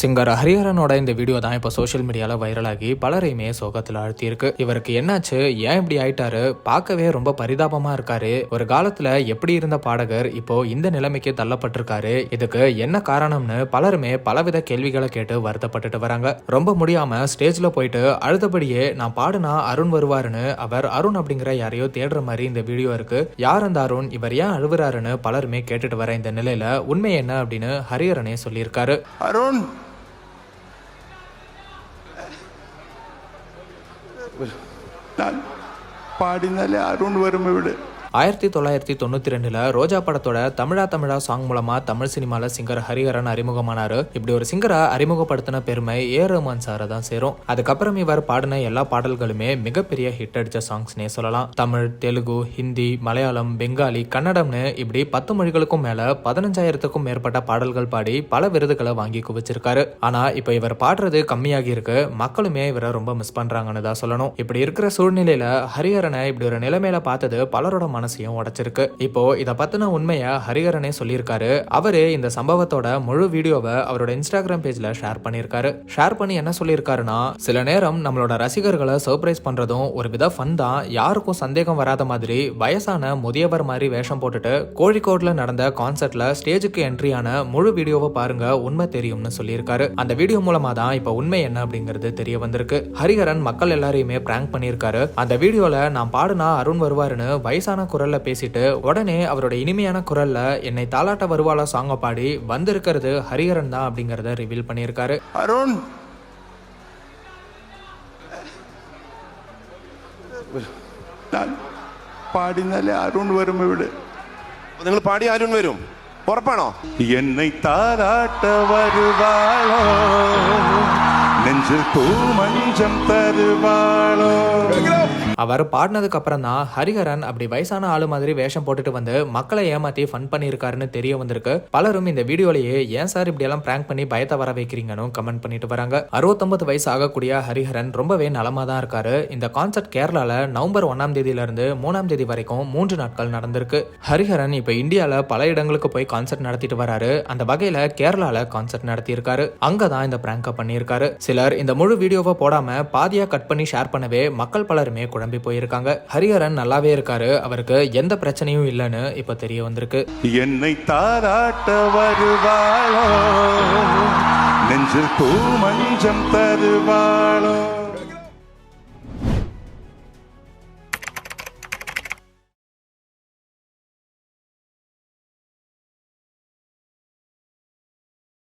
Singer ஹரிஹரனோட இந்த video தான் இப்போ சோஷியல் மீடியால வைரலாகி பலரையுமே சோகத்தில் ஆழ்த்தியிருக்கு. இவருக்கு என்னாச்சு, ஏன் இப்படி ஆயிட்டாரு, பார்க்கவே ரொம்ப பரிதாபமா இருக்காரு. ஒரு காலத்துல எப்படி இருந்த பாடகர் இப்போ இந்த நிலைமைக்கு தள்ளப்பட்டிருக்காரு. இதுக்கு என்ன காரணம்னு பலருமே பலவித கேள்விகளை கேட்டு வருத்தப்பட்டுட்டு வராங்க. ரொம்ப முடியாம ஸ்டேஜ்ல போயிட்டு அழுதபடியே நான் பாடுனா அருண் வருவாருன்னு அவர் அருண் அப்படிங்கிற யாரையோ தேடுற மாதிரி இந்த வீடியோ இருக்கு. யார் அந்த அருண், இவர் ஏன் அழுவுறாருன்னு பலருமே கேட்டுட்டு வர இந்த நிலையில உண்மை என்ன அப்படின்னு ஹரிஹரனே சொல்லியிருக்காரு. அருண் நான் பாடினாலே அருண் வரும் விடு. 1992 ரோஜா படத்தோட தமிழா சாங் மூலமா தமிழ் சினிமால சிங்கர் ஹரிஹரன் அறிமுகமானாரு. இப்படி ஒரு சிங்கரை அறிமுகப்படுத்தின பெருமை ஏ ரஹ்மான் சாரை தான் சேரும். அதுக்கப்புறம் இவர் பாடின எல்லா பாடல்களுமே மிகப்பெரிய ஹிட் அடிச்ச சாங்ஸ்னே சொல்லலாம். தமிழ், தெலுங்கு, ஹிந்தி, மலையாளம், பெங்காலி, கன்னடம்னு இப்படி 10 மொழிகளுக்கும் மேல 15,000க்கும் மேற்பட்ட பாடல்கள் பாடி பல விருதுகளை வாங்கி குவிச்சிருக்காரு. ஆனா இப்ப இவர் பாடுறது கம்மியாகி இருக்கு. மக்களுமே இவரை ரொம்ப மிஸ் பண்றாங்கன்னு தான் சொல்லணும். இப்படி இருக்கிற சூழ்நிலையில ஹரிஹரனை இப்படி ஒரு நிலைமையில பார்த்தது பலரோட மனசையும் உடைச்சிருக்கு. இப்போ இத பத்தின உண்மைய ஹரிஹரனே சொல்லியிருக்காரு. அவரு இந்த சம்பவத்தோட முழு வீடியோவை அவரோட இன்ஸ்டாகிராம் பேஜ்ல ஷேர் பண்ணியிருக்காரு. ஷேர் பண்ணி என்ன சொல்லியிருக்காருன்னா, சில நேரம் நம்மளோட ரசிகர்களை சர்ப்ரைஸ் பண்றதும் ஒரு வித ஃபன் தான். யாருக்கும் சந்தேகம் வராத மாதிரி வயசான முதியவர் மாதிரி வேஷம் போட்டுட்டு கோழிக்கோட்ல நடந்த கான்சர்ட்ல ஸ்டேஜுக்கு என்ட்ரியான முழு வீடியோவை பாருங்க, உண்மை தெரியும்னு சொல்லியிருக்காரு. அந்த வீடியோ மூலமா தான் இப்ப உண்மை என்ன அப்படிங்கிறது தெரிய வந்திருக்கு. ஹரிஹரன் மக்கள் எல்லாரையுமே பிராங்க் பண்ணியிருக்காரு. அந்த வீடியோல நான் பாடுனா அருண் வருவாருன்னு வயசான குரல்ல பேசிட்டு உடனே அவரோட இனிமையான குரல்ல என்னை தாலாட்ட வருவாளா சாங்க பாடி வந்திருக்கிறது ஹரிஹரன் தான் அப்படிங்கறத ரிவீல் பண்ணியிருக்காரு. அருண் நான் பாடினாலே அருண் வரும் விடு. നിങ്ങൾ പാടി അരുൺ വരും, ഉറപ്പാണോ? என்னை தாராட்ட வருவாளோ, நெஞ்சில் பூ மஞ்சம் தருவாளோ. அவர் பாடினதுக்கு அப்புறம் தான் ஹரிஹரன் அப்படி வயசான ஆளு மாதிரி வேஷம் போட்டுட்டு வந்து மக்களை ஏமாத்தி ஃபன் பண்ணியிருக்காருன்னு தெரிய வந்திருக்கு. பலரும் இந்த வீடியோலயே ஏன் சார் இப்படி எல்லாம் பிராங்க் பண்ணி பயத்தை வர வைக்கிறீங்கன்னு கமெண்ட் பண்ணிட்டு வராங்க. 69 வயசு ஆகக்கூடிய ஹரிஹரன் ரொம்பவே நலமா தான் இருக்காரு. இந்த கான்சர்ட் கேரளால நவம்பர் 1ஆம் தேதியில இருந்து 3ஆம் தேதி வரைக்கும் 3 நாட்கள் நடந்திருக்கு. ஹரிஹரன் இப்ப இந்தியால பல இடங்களுக்கு போய் கான்சர்ட் நடத்திட்டு வராரு. அந்த வகையில கேரளால கான்சர்ட் நடத்தி இருக்காரு. அங்கதான் இந்த பிராங்க பண்ணியிருக்காரு. சிலர் இந்த முழு வீடியோவை போடாம பாதியா கட் பண்ணி ஷேர் பண்ணவே மக்கள் பலருமே குழம்பி போயிருக்காங்க. ஹரிஹரன் நல்லாவே இருக்காரு, அவருக்கு எந்த பிரச்சனையும் இல்லைன்னு இப்ப தெரிய வந்திருக்கு. என்னை தாராட்ட வருவாளோ, நெஞ்சில் பூ மஞ்சம் தருவாளோ.